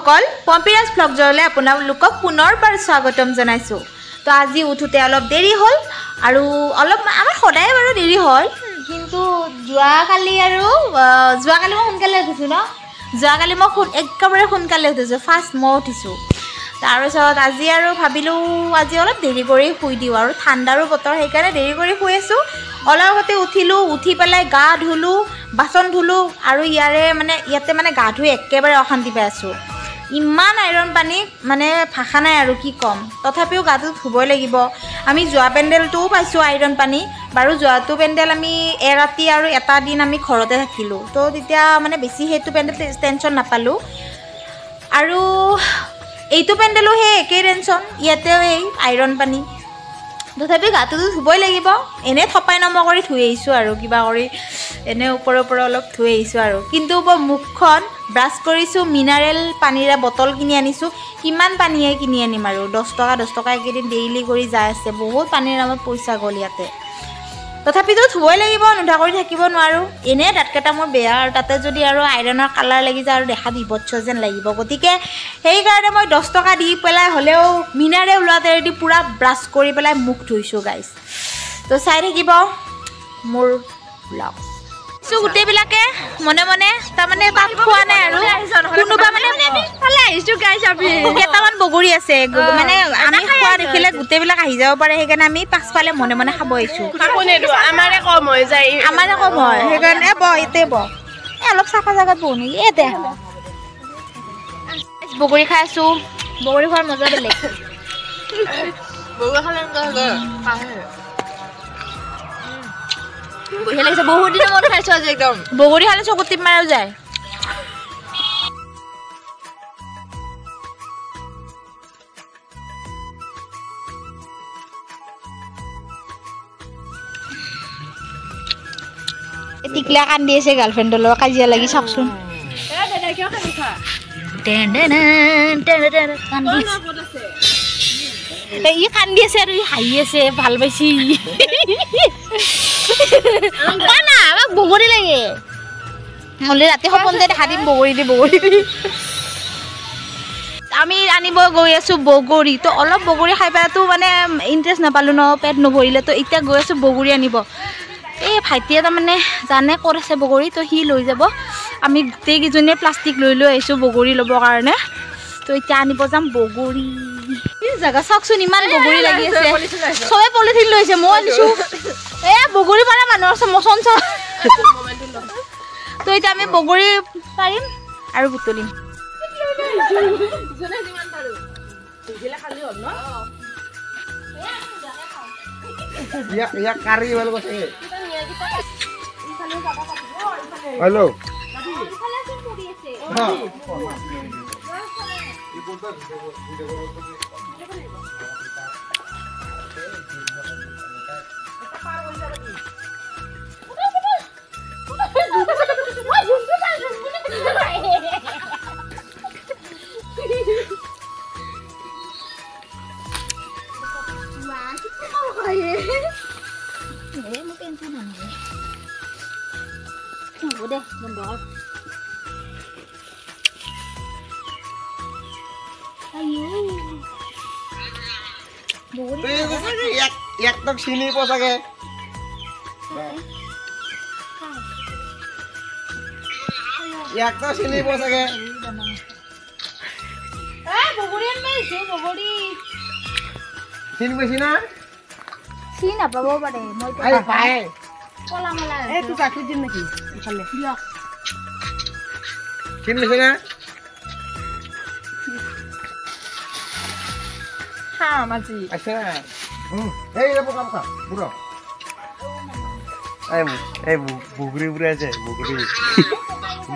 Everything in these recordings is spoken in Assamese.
বন্ধুসকল পম্পিৰাজ ব্লগজলৈ আপোনালোকক পুনৰবাৰ স্বাগতম জনাইছোঁ। তো আজি উঠোতে অলপ দেৰি হ'ল আৰু অলপ আমাৰ সদায় বাৰু দেৰি হ'ল, কিন্তু যোৱাকালি মই সোনকালে উঠিছোঁ ন। যোৱাকালি মই একেবাৰে সোনকালে উঠিছোঁ, ফাৰ্ষ্ট মই উঠিছোঁ। তাৰপিছত আজি আৰু ভাবিলোঁ আজি অলপ দেৰি কৰি শুই দিওঁ, আৰু ঠাণ্ডাৰো বতৰ সেইকাৰণে দেৰি কৰি শুই আছোঁ। অলপ আগতে উঠিলোঁ, উঠি পেলাই গা ধুলোঁ, বাচন ধুলোঁ, আৰু ইয়াতে গা ধুই একেবাৰে অশান্তি পাই আছোঁ। ইমান আইৰণ পানী ভাষা নাই আৰু কি ক'ম। তথাপিও গাটো ধুবই লাগিব। আমি যোৱা পেণ্ডেলটোও পাইছোঁ আইৰণ পানী। বাৰু যোৱাটো পেণ্ডেল আমি এৰাতি আৰু এটা দিন আমি ঘৰতে থাকিলোঁ, তো তেতিয়া বেছি সেইটো পেণ্ডেল টেনশ্যন নাপালোঁ। আৰু এইটো পেণ্ডেলো সেই একেই টেনশ্যন, ইয়াতেও এই আইৰণ পানী। তথাপি গাটোতো ধুবই লাগিব। এনেই থপাই নমা কৰি ধুই আহিছোঁ আৰু কিবা কৰি এনেই ওপৰে অলপ ধুই আহিছোঁ আৰু। কিন্তু মই মুখখন ব্ৰাছ কৰিছোঁ, মিনাৰেল পানীৰে বটল কিনি আনিছোঁ। কিমান পানীয়ে কিনি আনিম আৰু 10 টকা এইকেইদিন ডেইলি কৰি যাই আছে। বহুত পানীৰ নামত পইচা গ'ল ইয়াতে। তথাপিতো ধুবই লাগিব, নোধা কৰি থাকিব নোৱাৰোঁ। এনেই দাঁতকেইটা মোৰ বেয়া, আৰু তাতে যদি আৰু আইৰণৰ কালাৰ লাগি যায় আৰু দেখাত বিভৎস যেন লাগিব। গতিকে সেইকাৰণে মই 10 টকা দি পেলাই হ'লেও মিনাৰেল ৱাটাৰ দি পূৰা ব্ৰাছ কৰি পেলাই মুখ ধুইছোঁ গাইজ। তো চাই থাকিব মোৰ ব্লগ। গোটেইবিলাকে মনে মনে তাৰমানে তাত খোৱা নাই আৰু কোনোবা কেইটামান বগৰী আছে, আমি খোৱা দেখিলে গোটেইবিলাক আহি যাব পাৰে। সেইকাৰণে আমি পাছফালে মনে মনে খাব আহিছোঁ। আমাৰে কম হয় সেইকাৰণে এতে অলপ চাফা জেগাত বহো নেকি। এতে বগৰী খাই আছোঁ। বগৰী খোৱাৰ মজা বেলেগ। বহুত দিনৰ মন খাইছোঁ আজি একদম। বগৰী খালে চকুত টিপ মাৰাও যায়। টিকলা কান্দি আছে গাৰ্লফ্ৰেণ্ডৰ লগত কাজিয়া লাগি চাওকচোন। ই কান্দি আছে আৰু ই হাঁহি আছে, ভাল পাইছি। আমাক বগৰী লাগে, হ'লে ৰাতি সপোনতে দেখা দিম বগৰী দি। আমি আনিব গৈ আছোঁ বগৰী। তো অলপ বগৰী খাই পেলাইতো ইণ্টাৰেষ্ট নাপালোঁ ন, পেট নভৰিলে। তো এতিয়া গৈ আছোঁ বগৰী আনিব। এই ভাইটিয়ে তাৰমানে জানে ক'ত আছে বগৰী, তো সি লৈ যাব। আমি গোটেইকেইজনীয়ে প্লাষ্টিক লৈ আহিছোঁ বগৰী ল'বৰ কাৰণে। তো এতিয়া আনিব যাম বগৰী। জেগা চাওকচোন, ইমান বগৰী লাগি আছে। চবে পলিথিন লৈছে, মই আনিছোঁ। বগৰী পাৰা মানুহৰ মচন চাওঁ। তো এতিয়া আমি বগৰী পাৰিম আৰু বুটলিম। हेलो एक तक चिनी पोसाके एक तो चिनी पोसाके বগৰী আনিছো। বগৰী চিন বেছি না চিন নাপাব পাৰে। মই পায় কলা মলা তুই চাকরি দিন নাকি ইফালে চিন বেছি না হ্যাঁ মাঝি আচ্ছা। এই রে কাম খা পুরো এই বুগরি বুরে আছে বুগরি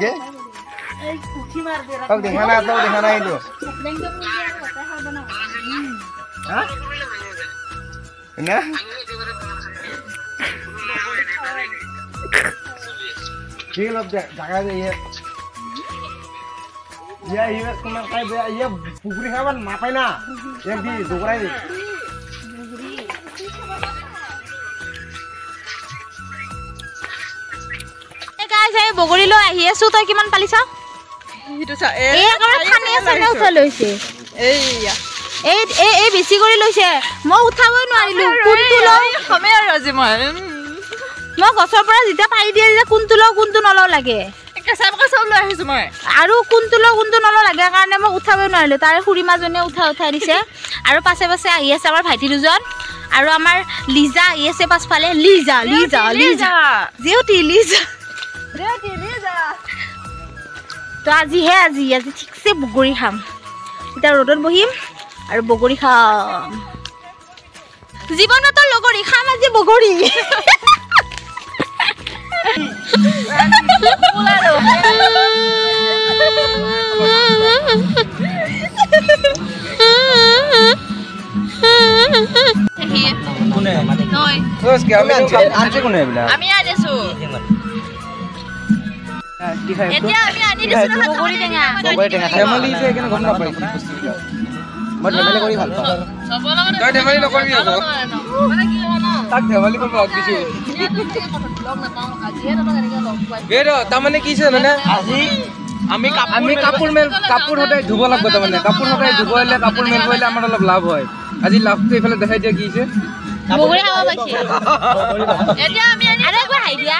গে এই কুচি মার দে তাও দেখা না ইটো হ্যাঁ না ঠিক আছে জায়গা দে ये तुम्हार काय ये पुगरी खावन मापाय ना एक दी दोगराय গাইস এই বগৰী লৈ আহি আছো। তই কিমান পালি চা? সিটো চা এই একেবাৰে খানিয়া চানিয়া উঠাই লৈছে এইয়া এই বেছি কৰি লৈছে মই উঠাবই নোৱাৰিলো কোনটো লওঁ খামে আৰু আজি মই গছৰ পৰা যেতিয়া পাৰি দিয়ে যেতিয়া কোনটো লওঁ কোনটো নলওঁ লাগে কেঁচা চব লৈ আহিছো মই আৰু কোনটো লওঁ কোনটো নলওঁ লাগে কাৰণে মই উঠাবই নোৱাৰিলো তাৰে খুৰীমাজনীয়ে উঠাই দিছে আৰু পাছে পাছে আহি আছে আমাৰ ভাইটি দুজন আৰু আমাৰ লিজা আহি আছে পাছফালে লিজা জিউটি লিজা তো আজি ঠিকছে বগৰী খাম এতিয়া ৰ'দত বহিম আৰু বগৰী খাম জীৱনতৰ লগৰী খাম আজি বগৰী আমি আনিছো এতিয়া আমি আনি দিছো বগৰী টেঙা ফেমিলি যে কেনে গম নাপাই কি বস্তু মই ধেমালি কৰি ভাল পাওঁ তই ধেমালি নকৰিবি আকৌ তাক ধেমালি কৰিব দিছো বেৰ তাৰমানে কি আছে মানে আজি আমি কাপোৰ সদায় ধুব লাগিব তাৰমানে কাপোৰ সদায় ধুব হ'লে কাপোৰ মেল কৰিলে আমাৰ অলপ লাভ হয় আজি লাভটো এইফালে দেখাই দিয়া কি আছে বগৰী খাব পাইছে এতিয়া আমি আনি আৰু একবাৰ হাই দিয়া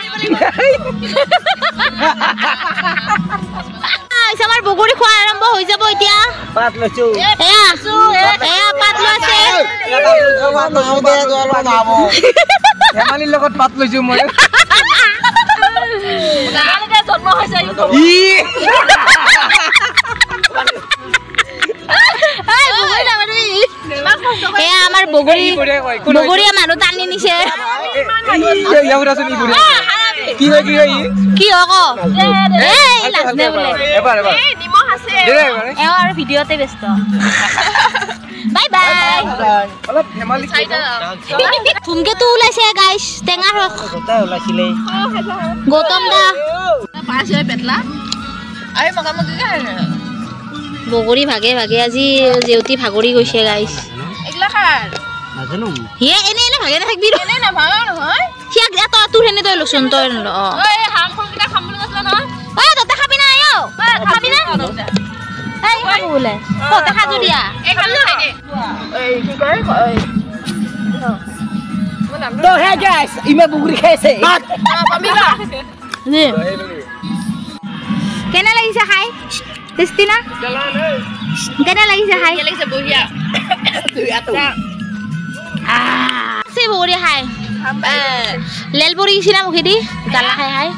আমাৰ বগৰী খোৱা আৰম্ভ হৈ যাব এতিয়া পাত লৈছো এয়া পাত লৈছে ধেমালিৰ লগত পাত লৈছো মই জন্ম হৈছে এয়া আমাৰ বগৰীয়া মানুহ টানি নিছে কি আকৌ আৰু ভিডিঅ'তে ব্যস্ত বাই বাই ধুমকেতু ওলাইছে গাইছ টেঙা ৰস গৌতম দা বগৰী ভাগে ভাগে আজি জেউতি ভাগৰি গৈছে গাইছ হিয়ে এনে এনে ভাগে নাথাকবি তোৰ সেনে তই লচোন তই ততে খাবি না খাবি না বোলে ততে খাজু দিয়া কেনে লাগিছে খাই টেষ্টি না কেনে লাগিছে খাই বঢ়িয়া বগৰী খাই লেল পৰি গৈছি না মুখেদি গালা খাই খাই